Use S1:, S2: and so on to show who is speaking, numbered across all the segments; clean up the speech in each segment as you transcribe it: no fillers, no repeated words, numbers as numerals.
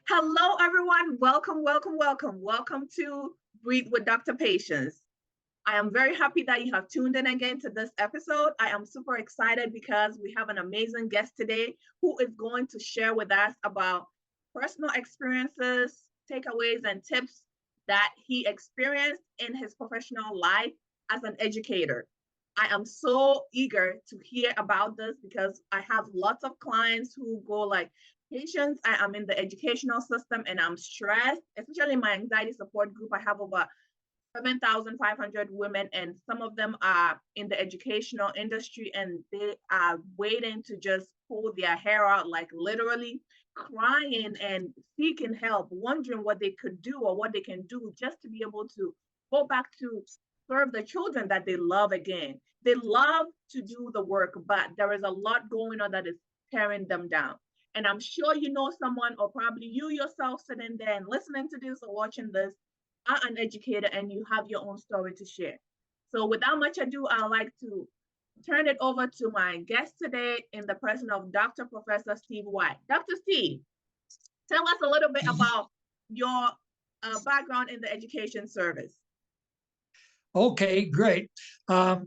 S1: Hello, everyone. Welcome, welcome, welcome. Welcome to Breathe with Dr. Patience. I am very happy that you have tuned in again to this episode. I am super excited because we have an amazing guest today who is going to share with us about personal experiences, takeaways, and tips that he experienced in his professional life as an educator. I am so eager to hear about this because I have lots of clients who go like, Patience, I am in the educational system and I'm stressed, especially in my anxiety support group. I have over 7,500 women, and some of them are in the educational industry and they are waiting to just pull their hair out, like literally crying and seeking help, wondering what they could do or what they can do just to be able to go back to serve the children that they love again. They love to do the work, but there is a lot going on that is tearing them down. And I'm sure you know someone, or probably you yourself sitting there and listening to this or watching this, are an educator and you have your own story to share. So without much ado, I'd like to turn it over to my guest today in the person of Dr. Professor Steve White. Dr. Steve, tell us a little bit about your background in the education service.
S2: Okay, great. I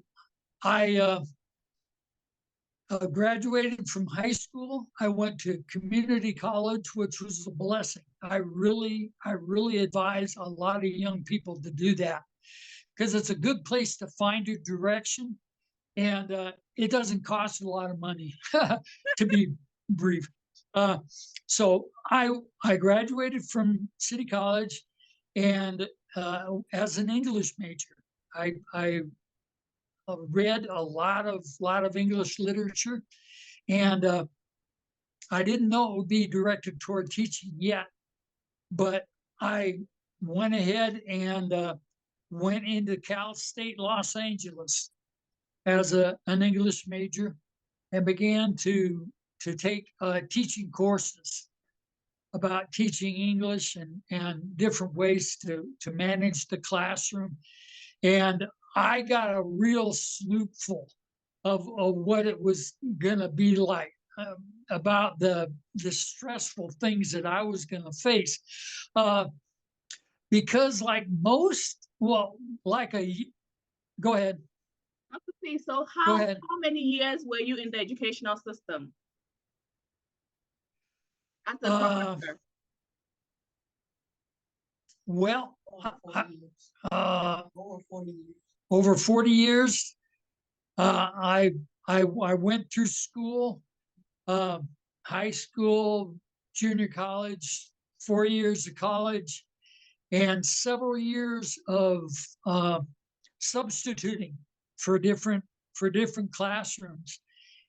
S2: graduated from high school. I went to community college, which was a blessing. I really advise a lot of young people to do that because it's a good place to find your direction, and it doesn't cost a lot of money, to be brief. So I graduated from City College, and as an English major. I read a lot of English literature, and I didn't know it would be directed toward teaching yet, but I went ahead and went into Cal State Los Angeles as an English major and began to take teaching courses about teaching English and different ways to manage the classroom. And I got a real snoopful of what it was going to be like, about the stressful things that I was going to face. Because like most, well, like go ahead.
S1: So how many years were you in the educational system as a professor?
S2: Well, over 40 years. I went through school, high school, junior college, 4 years of college, and several years of substituting for different classrooms.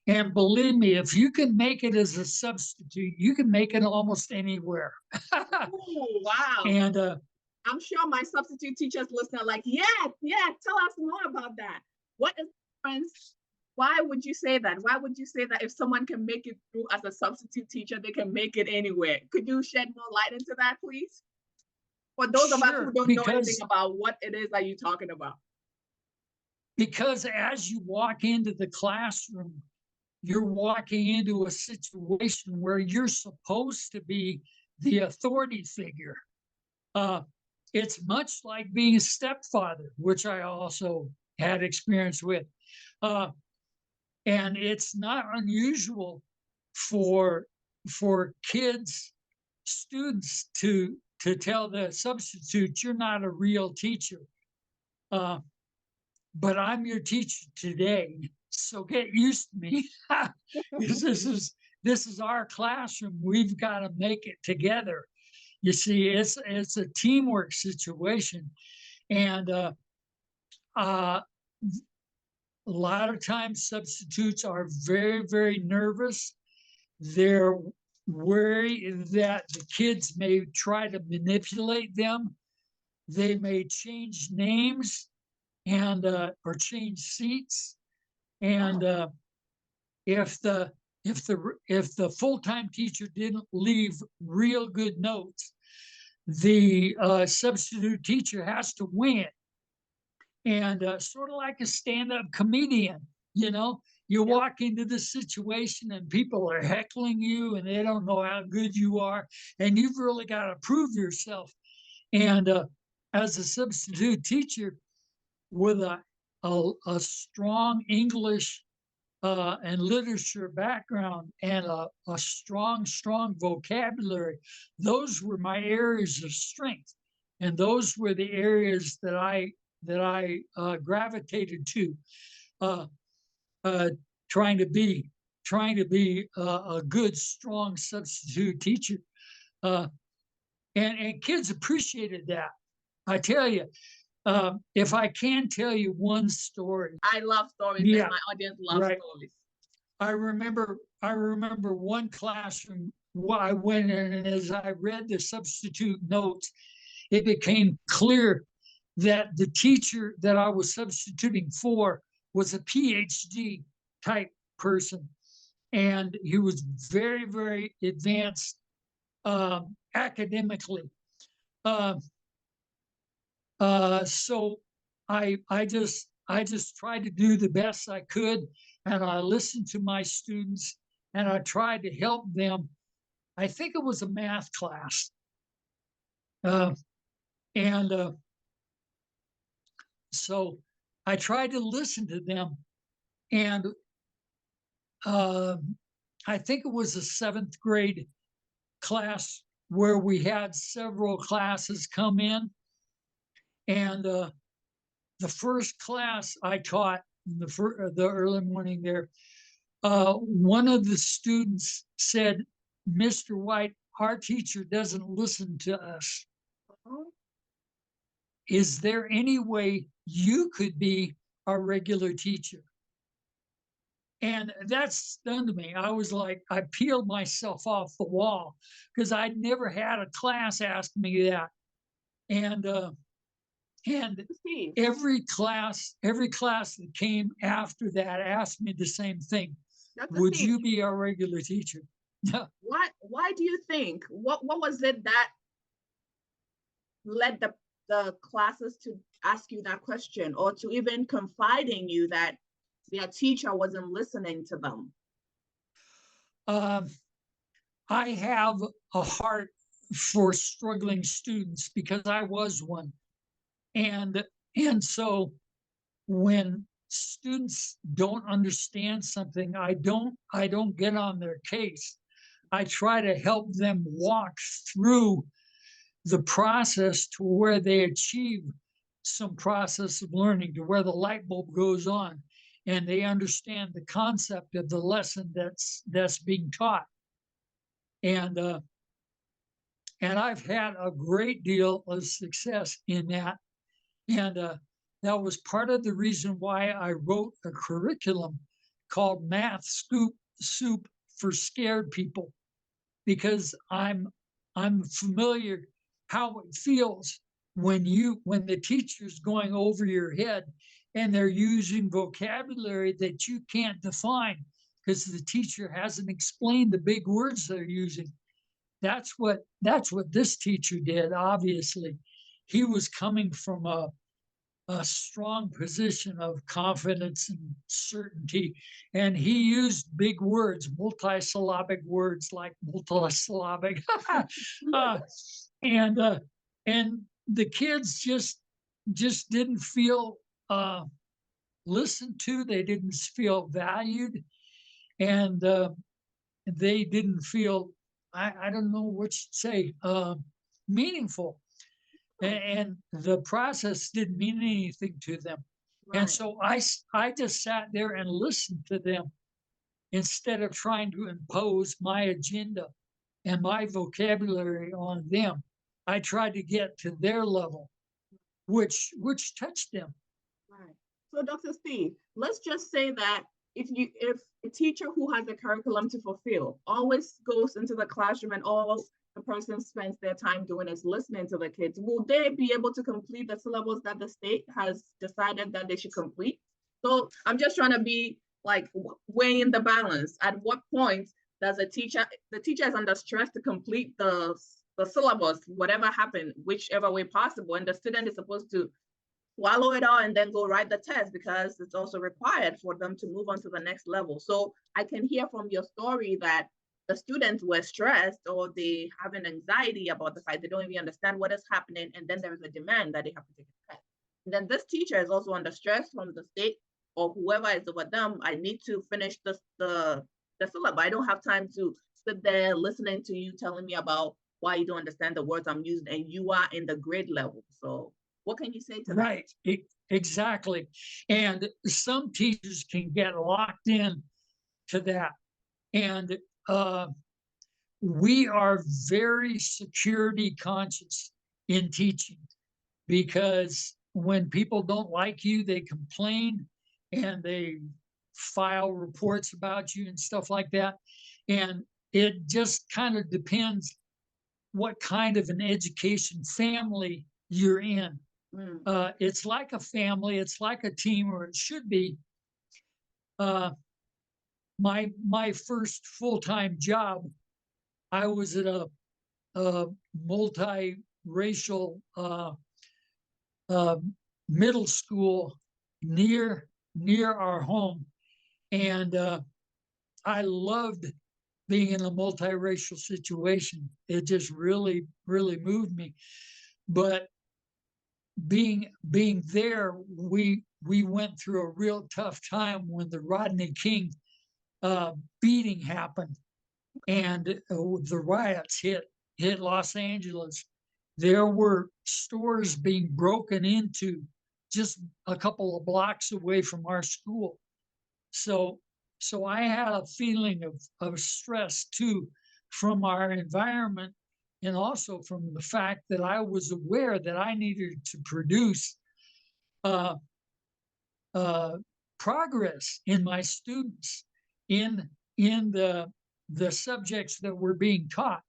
S2: And believe me, if you can make it as a substitute, you can make it almost anywhere.
S1: Oh, wow.
S2: And
S1: I'm sure my substitute teachers listening are like, yeah, tell us more about that. What is the difference? Why would you say that? Why would you say that if someone can make it through as a substitute teacher, they can make it anywhere? Could you shed more light into that, please? For those of us who don't know anything about what it is that you're talking about.
S2: Because as you walk into the classroom, you're walking into a situation where you're supposed to be the authority figure. It's much like being a stepfather, which I also had experience with. And it's not unusual for kids, students to tell the substitute, you're not a real teacher. But I'm your teacher today, so get used to me. Because this is our classroom. We've got to make it together. You see, it's a teamwork situation, and a lot of times substitutes are very nervous. They're worried that the kids may try to manipulate them. They may change names and or change seats. And if the full-time teacher didn't leave real good notes, the substitute teacher has to win it. And sort of like a stand-up comedian, you know, You walk into the situation and people are heckling you and they don't know how good you are. And you've really got to prove yourself. And as a substitute teacher with a strong English and literature background and a strong vocabulary, those were my areas of strength. And those were the areas that I gravitated to. Uh, trying to be a good, strong substitute teacher. Uh, and kids appreciated that. I tell you, if I can tell you one story.
S1: I love stories,
S2: Yeah,
S1: and my audience loves
S2: right.
S1: stories.
S2: I remember one classroom I went in, and as I read the substitute notes, it became clear that the teacher that I was substituting for was a PhD type person. And he was very, very advanced academically. Uh, so I just tried to do the best I could, and I listened to my students, and I tried to help them. I think it was a math class, uh, and so I tried to listen to them, and uh, I think it was a seventh grade class where we had several classes come in, and the first class I taught in the early morning there, one of the students said, "Mr. White, our teacher doesn't listen to us. Is there any way you could be our regular teacher?" And that stunned me. I was like, I peeled myself off the wall because I'd never had a class ask me that. And every class that came after that asked me the same thing. Would you be our regular teacher?
S1: Why do you think? What was it that led the classes to ask you that question, or to even confide in you that their teacher wasn't listening to them?
S2: I have a heart for struggling students because I was one. And so when students don't understand something, I don't get on their case. I try to help them walk through the process to where they achieve some process of learning, to where the light bulb goes on and they understand the concept of the lesson that's being taught. And I've had a great deal of success in that. And that was part of the reason why I wrote a curriculum called Math Soup for Scared People, because I'm familiar how it feels when the teacher's going over your head and they're using vocabulary that you can't define because the teacher hasn't explained the big words they're using. That's what this teacher did. Obviously, he was coming from a strong position of confidence and certainty. And he used big words, multisyllabic words like multisyllabic. And the kids just didn't feel listened to. They didn't feel valued. And they didn't feel, I don't know what you'd say, meaningful. And the process didn't mean anything to them. Right. And so I just sat there and listened to them instead of trying to impose my agenda and my vocabulary on them. I tried to get to their level, which touched them.
S1: Right. So Dr. Steve, let's just say that if a teacher who has a curriculum to fulfill always goes into the classroom and all the person spends their time doing is listening to the kids, will they be able to complete the syllabus that the state has decided that they should complete? So I'm just trying to be like weighing the balance. At what point does the teacher is under stress to complete the syllabus, whatever happened, whichever way possible, and the student is supposed to swallow it all and then go write the test, because it's also required for them to move on to the next level. So I can hear from your story that the students were stressed, or they have an anxiety about the fact they don't even understand what is happening, and then there's a demand that they have to take a test. And then this teacher is also under stress from the state or whoever is over them. I need to finish the syllabus. I don't have time to sit there listening to you telling me about why you don't understand the words I'm using, and you are in the grade level. So what can you say to that?
S2: Right, exactly. And some teachers can get locked in to that. And we are very security conscious in teaching, because when people don't like you, they complain and they file reports about you and stuff like that. And it just kind of depends what kind of an education family you're in. It's like a family, it's like a team, or it should be. My first full-time job, I was at a multi-racial middle school near our home, and I loved being in a multiracial situation. It just really moved me. But being there, we went through a real tough time when the Rodney King beating happened, and the riots hit Los Angeles. There were stores being broken into just a couple of blocks away from our school. So I had a feeling of stress too, from our environment, and also from the fact that I was aware that I needed to produce uh, progress in my students, in the subjects that were being taught.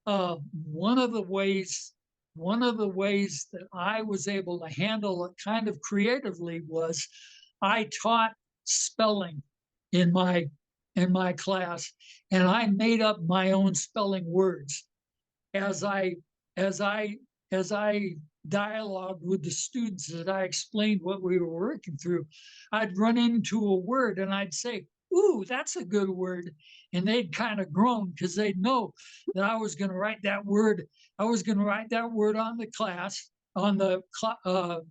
S2: One of the ways that I was able to handle it kind of creatively was I taught spelling in my class, and I made up my own spelling words as I as I as I dialogued with the students, as I explained what we were working through. I'd run into a word and I'd say, "Ooh, that's a good word," and they'd kind of groan because they'd know that I was going to write that word. I was going to write that word on the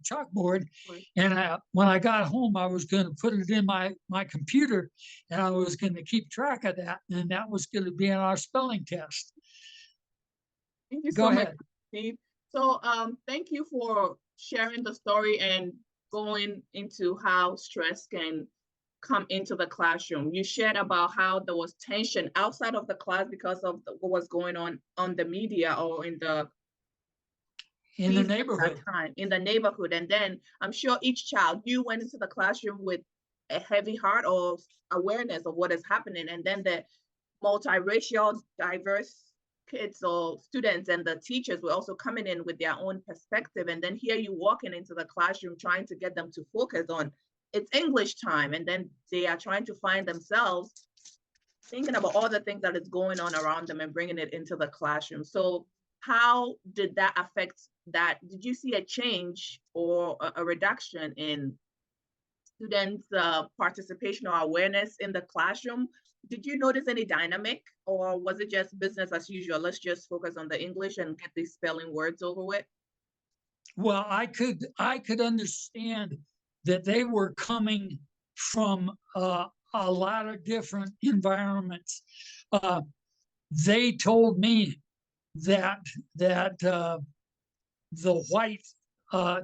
S2: chalkboard, and when I got home, I was going to put it in my computer, and I was going to keep track of that, and that was going to be in our spelling test.
S1: Thank you
S2: Go
S1: so much,
S2: ahead.
S1: Steve. So thank you for sharing the story and going into how stress can come into the classroom. You shared about how there was tension outside of the class because of what was going on the media or in the
S2: neighborhood.
S1: That time in the neighborhood. And then I'm sure each child, you went into the classroom with a heavy heart or awareness of what is happening. And then the multiracial, diverse kids or students and the teachers were also coming in with their own perspective. And then here you walking into the classroom trying to get them to focus on it's English time. And then they are trying to find themselves thinking about all the things that is going on around them and bringing it into the classroom. So how did that affect that? Did you see a change or a reduction in students' participation or awareness in the classroom? Did you notice any dynamic, or was it just business as usual? Let's just focus on the English and get these spelling words over with.
S2: Well, I could understand that they were coming from a lot of different environments. They told me that the white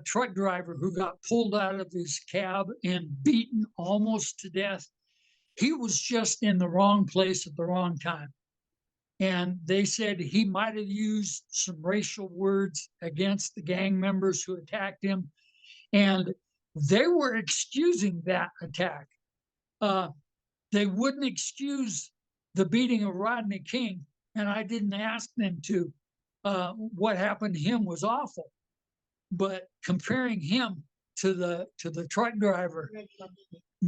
S2: truck driver who got pulled out of his cab and beaten almost to death, he was just in the wrong place at the wrong time. And they said he might have used some racial words against the gang members who attacked him. And they were excusing that attack. They wouldn't excuse the beating of Rodney King, and I didn't ask them to. What happened to him was awful, but comparing him to the truck driver,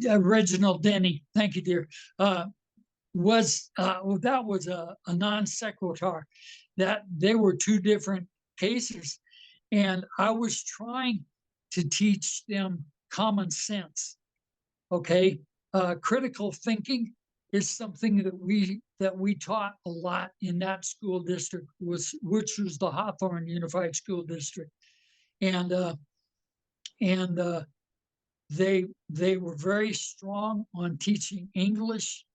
S2: Reginald Denny, thank you, dear, was that was a non sequitur. That they were two different cases, and I was trying to teach them common sense. Okay, critical thinking is something that we taught a lot in that school district, which was the Hawthorne Unified School District, and they were very strong on teaching English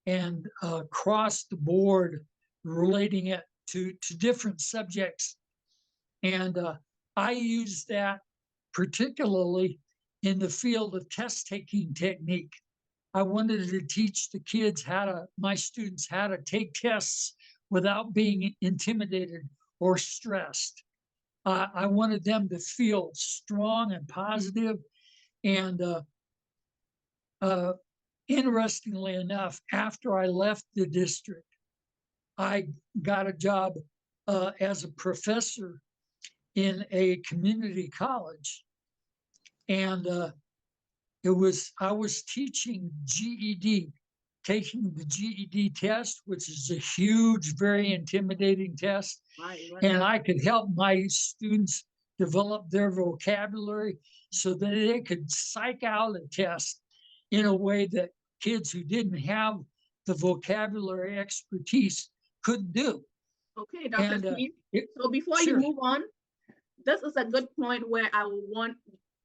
S2: and across the board, relating it to different subjects. And I use that particularly in the field of test taking technique. I wanted to teach the kids my students how to take tests without being intimidated or stressed. I wanted them to feel strong and positive. And interestingly enough, after I left the district, I got a job as a professor in a community college. And I was teaching GED, taking the GED test, which is a huge, very intimidating test.
S1: Right.
S2: And I could help my students develop their vocabulary so that they could psych out a test in a way that kids who didn't have the vocabulary expertise couldn't do.
S1: Okay, Dr.
S2: And
S1: Steve. So before you
S2: sure.
S1: move on, this is a good point where I want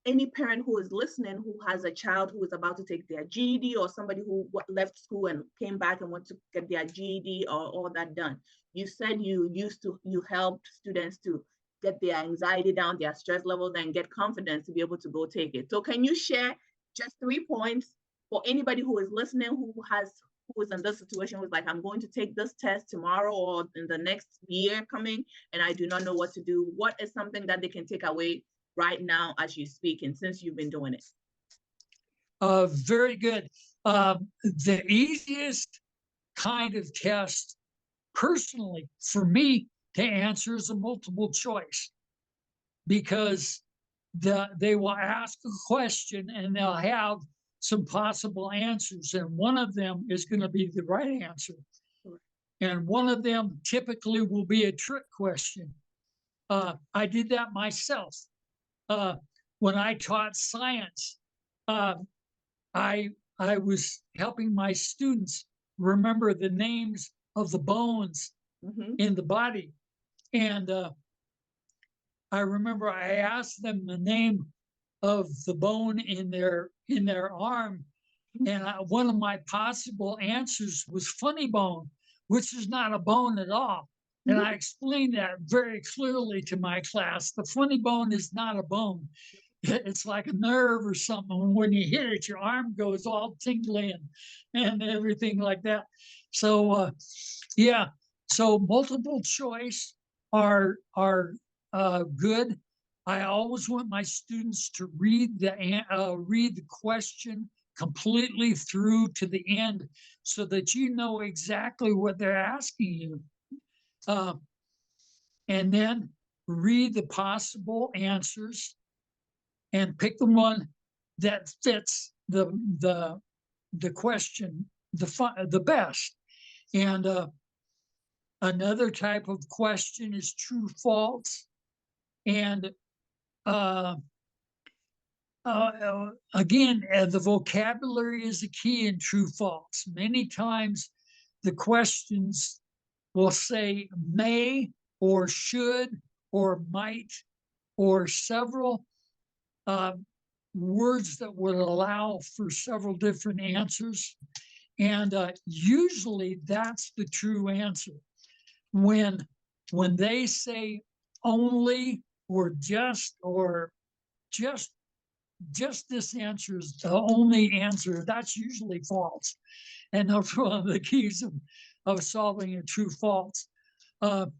S1: any parent who is listening who has a child who is about to take their GED, or somebody who left school and came back and went to get their GED or all that done. You said you helped students to get their anxiety down, their stress level, then get confidence to be able to go take it. So can you share just 3 points for anybody who is listening who is in this situation, who's like, I'm going to take this test tomorrow or in the next year coming, and I do not know what to do? What is something that they can take away right now as you speak, and since you've been doing it?
S2: Very good. The easiest kind of test, personally, for me to answer is a multiple choice, because they will ask a question and they'll have some possible answers, and one of them is going to be the right answer. And one of them typically will be a trick question. I did that myself. When I taught science, I was helping my students remember the names of the bones in the body. And I remember I asked them the name of the bone in their arm, and one of my possible answers was funny bone, which is not a bone at all. And I explained that very clearly to my class. The funny bone is not a bone. It's like a nerve or something. When you hit it, your arm goes all tingly and everything like that. So yeah, so multiple choice are good. I always want my students to read the question completely through to the end, so that you know exactly what they're asking you. And then read the possible answers and pick the one that fits the question the best. And another type of question is true false. And again, the vocabulary is the key in true false. Many times the questions will say may or should or might or several words that would allow for several different answers. And usually that's the true answer. When they say only or just this answer is the only answer, that's usually false. And that's one of the keys of solving a true false. One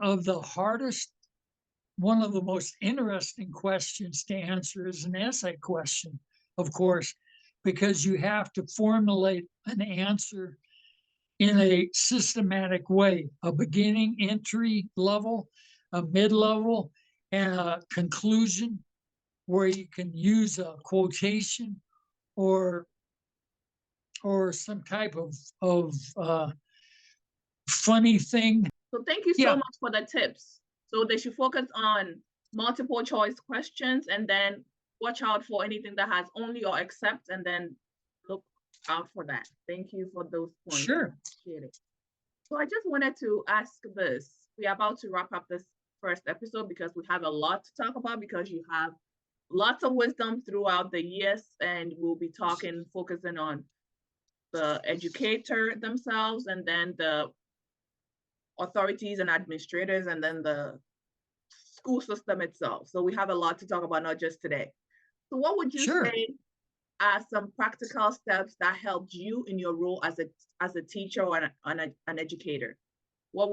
S2: of the most interesting questions to answer is an essay question, of course, because you have to formulate an answer in a systematic way: a beginning, entry level, a mid-level, and a conclusion, where you can use a quotation or some type of funny thing.
S1: So thank you so much for the tips. So they should focus on multiple choice questions, and then watch out for anything that has only or except, and then look out for that. Thank you for those points. I
S2: Sure.
S1: appreciate it. So I just wanted to ask this. We're about to wrap up this first episode because we have a lot to talk about, because you have lots of wisdom throughout the years, and we'll be focusing on the educator themselves, and then the authorities and administrators, and then the school system itself. So we have a lot to talk about, not just today. So what would you
S2: Sure.
S1: say are some practical steps that helped you in your role as a teacher or an educator? What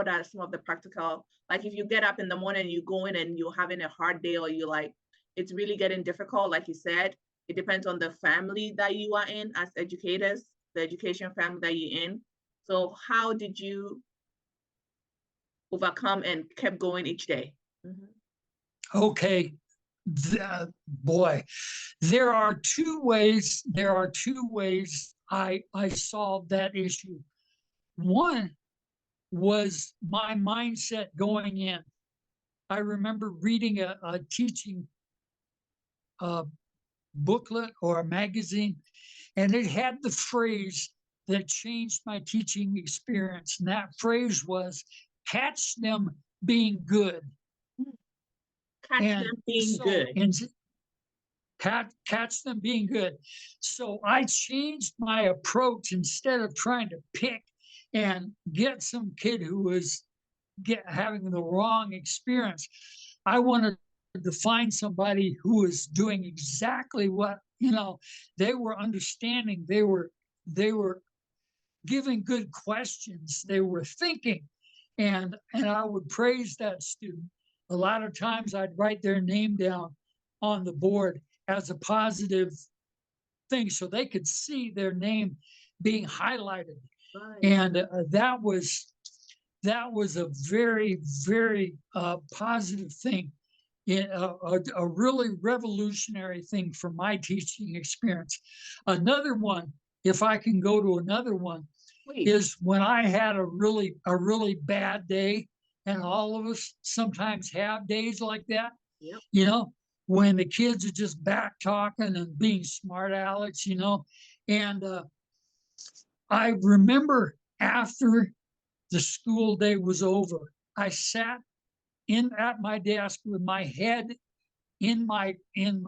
S1: are some of the practical, like if you get up in the morning and you go in and you're having a hard day, or you like it's really getting difficult, like you said, it depends on the family that you are in as educators, the education family that you're in. So how did you overcome and kept going each day? Mhm.
S2: Okay. Boy, there are two ways. There are two ways I solved that issue. One was my mindset going in. I remember reading a teaching booklet or a magazine, and it had the phrase that changed my teaching experience. And that phrase was, catch them being good.
S1: Catch
S2: And
S1: them being
S2: so,
S1: good.
S2: and catch them being good. So I changed my approach. Instead of trying to pick and get some kid who was having the wrong experience, I wanted to find somebody who was doing exactly what, they were understanding. They were giving good questions. They were thinking, and I would praise that student. A lot of times I'd write their name down on the board as a positive thing, so they could see their name being highlighted.
S1: Right.
S2: And that was a very, very positive thing, a really revolutionary thing for my teaching experience. Another one, if I can go to another one,
S1: Please.
S2: is when I had a really bad day, and all of us sometimes have days like that.
S1: Yep.
S2: When the kids are just back talking and being smart alecks, and I remember after the school day was over, I sat in at my desk with my head in my chin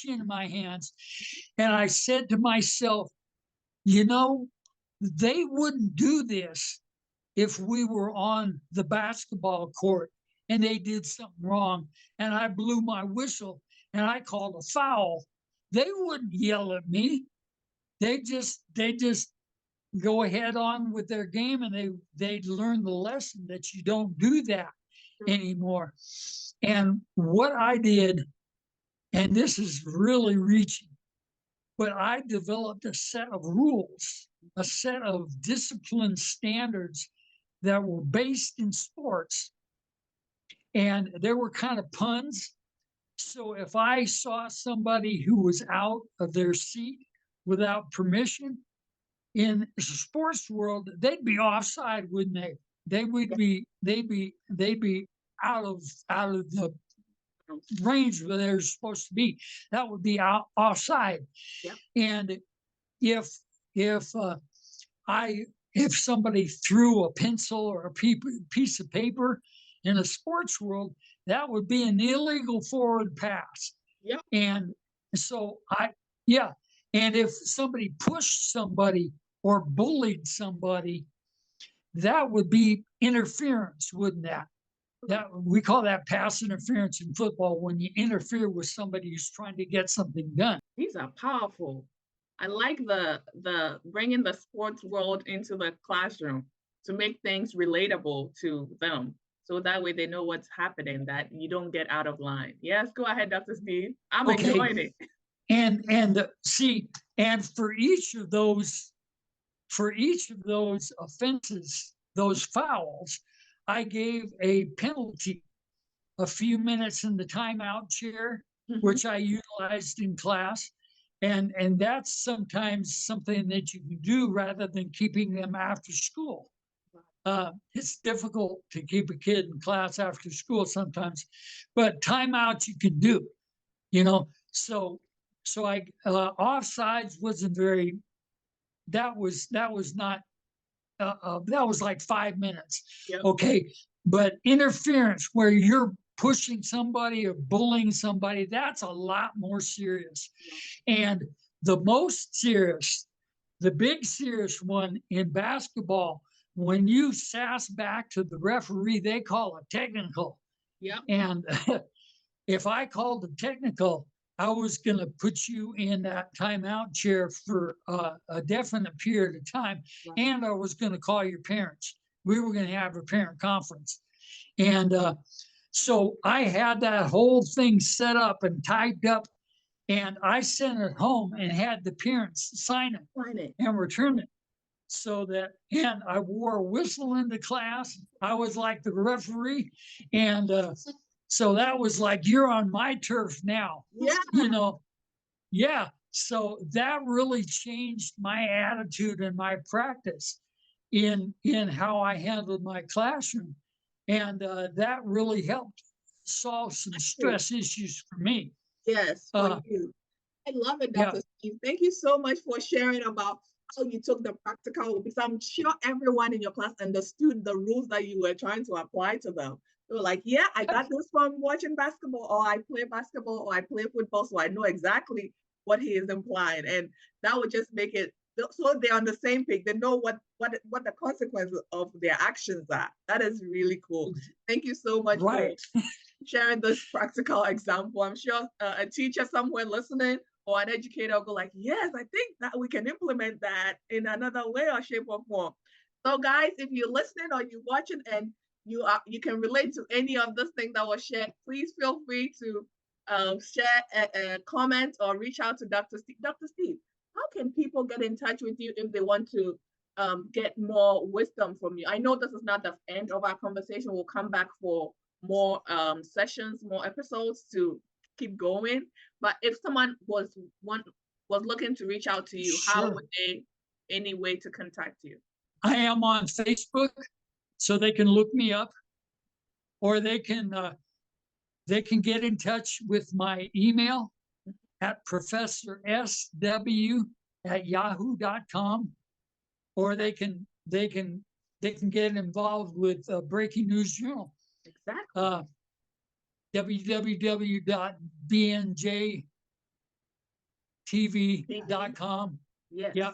S2: in my hands, and I said to myself, they wouldn't do this if we were on the basketball court and they did something wrong and I blew my whistle and I called a foul. They wouldn't yell at me. They just go ahead on with their game, and they'd learn the lesson that you don't do that anymore. And what I did, and this is really reaching, but I developed a set of rules, a set of discipline standards that were based in sports. And there were kind of puns. So if I saw somebody who was out of their seat without permission in the sports world, they'd be offside, wouldn't they? They'd be out of the range where they're supposed to be. That would be offside.
S1: Yep.
S2: And if somebody threw a pencil or a piece of paper in a sports world, that would be an illegal forward pass.
S1: Yep.
S2: And so and if somebody pushed somebody or bullied somebody, that would be interference, wouldn't that? That we call that pass interference in football, when you interfere with somebody who's trying to get something done.
S1: These are powerful. I like the bringing the sports world into the classroom to make things relatable to them, so that way they know what's happening, that you don't get out of line. Yes, go ahead, Dr. Steve. I'm enjoying it.
S2: And see, and for each of those offenses, those fouls, I gave a penalty, a few minutes in the timeout chair, which I utilized in class. And that's sometimes something that you can do rather than keeping them after school. It's difficult to keep a kid in class after school sometimes, but timeouts you can do, you know. So I offsides wasn't very. That was not. That was like 5 minutes.
S1: Yep.
S2: Okay, but interference where you're pushing somebody or bullying somebody, that's a lot more serious. And the most serious, the big serious one in basketball, when you sass back to the referee, they call a technical.
S1: Yep.
S2: And if I called a technical, I was going to put you in that timeout chair for a definite period of time,
S1: Right.
S2: and I was going to call your parents. We were going to have a parent conference. And so I had that whole thing set up and typed up, and I sent it home and had the parents sign it and return it. So that, and I wore a whistle into class. I was like the referee. And so that was like, you're on my turf now.
S1: Yeah.
S2: You know, yeah. So that really changed my attitude and my practice in how I handled my classroom. And that really helped solve some stress issues for me.
S1: Yes, for you. I love it,
S2: Yeah.
S1: Dr. Steve. Thank you so much for sharing about how you took the practical, because I'm sure everyone in your class understood the rules that you were trying to apply to them. They were like, yeah, I got this from watching basketball, or I play basketball, or I play football, so I know exactly what he is implying. And that would just make it so they're on the same page. They know what the consequences of their actions are. That is really cool. Thank you so much for sharing this practical example. I'm sure a teacher somewhere listening or an educator will go like, yes, I think that we can implement that in another way or shape or form. So guys, if you're listening or you're watching and you can relate to any of this thing that was shared, please feel free to share a comment or reach out to Dr. Steve. Dr. Steve, how can people get in touch with you if they want to get more wisdom from you? I know this is not the end of our conversation. We'll come back for more sessions, more episodes to keep going. But if someone was looking to reach out to you, how would they, any way to contact you?
S2: I am on Facebook, so they can look me up, or they can get in touch with my email at professorsw@yahoo.com, or they can get involved with Breaking News Journal.
S1: Exactly.
S2: www.bnjtv.com.
S1: Yes.
S2: Yeah.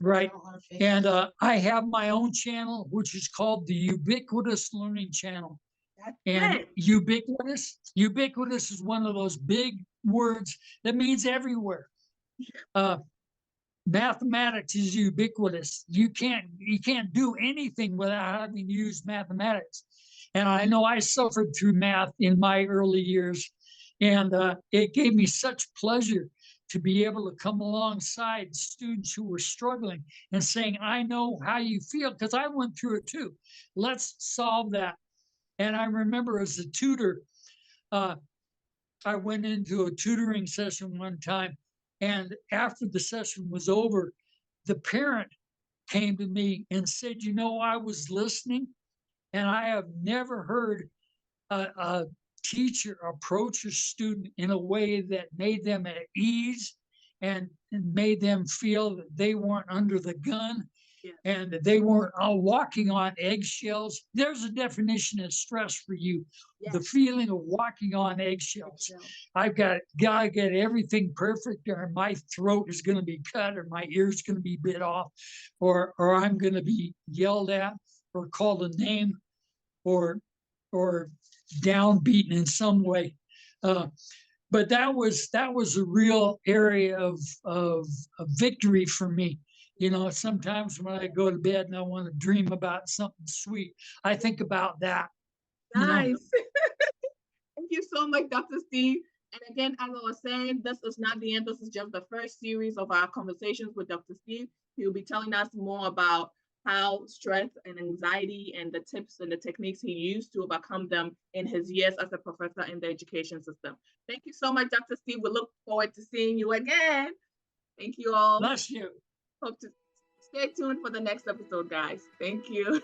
S2: Right. And I have my own channel, which is called the Ubiquitous Learning Channel. And ubiquitous is one of those big words that means everywhere. Mathematics is ubiquitous. You can't do anything without having used mathematics. And I know I suffered through math in my early years, and it gave me such pleasure to be able to come alongside students who were struggling and saying, I know how you feel because I went through it too. Let's solve that. And I remember as a tutor, I went into a tutoring session one time, and after the session was over, the parent came to me and said, you know, I was listening, and I have never heard a teacher approach a student in a way that made them at ease and made them feel that they weren't under the gun.
S1: Yes.
S2: And they weren't all walking on eggshells. There's a definition of stress for you. Yes. The feeling of walking on eggshells. I've got to get everything perfect, or my throat is going to be cut, or my ear's going to be bit off, or I'm going to be yelled at, or called a name, or downbeaten in some way. But that was a real area of victory for me. You know, sometimes when I go to bed and I want to dream about something sweet, I think about that.
S1: Nice. You know? Thank you so much, Dr. Steve. And again, as I was saying, this is not the end. This is just the first series of our conversations with Dr. Steve. He will be telling us more about how stress and anxiety and the tips and the techniques he used to overcome them in his years as a professor in the education system. Thank you so much, Dr. Steve. We look forward to seeing you again. Thank you all.
S2: Bless you.
S1: Hope to stay tuned for the next episode, guys. Thank you.